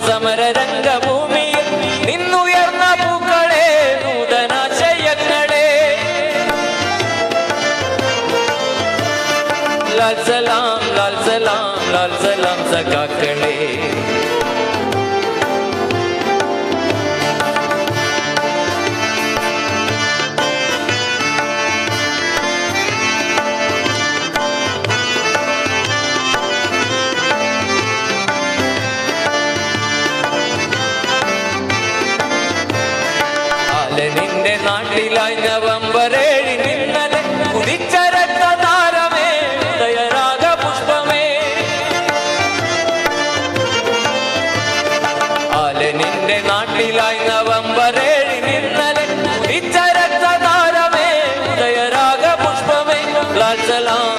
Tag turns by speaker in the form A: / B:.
A: സമര രംഗഭൂമിയിൽ നിന്നുയർന്ന പൂക്കളെ നൂതനാശയങ്ങളെ ലാൽ സലാം ലാൽ സലാം ലാൽ സലാം സഖാക്കളെ നിന്റെ നാട്ടിലായി നവംബർ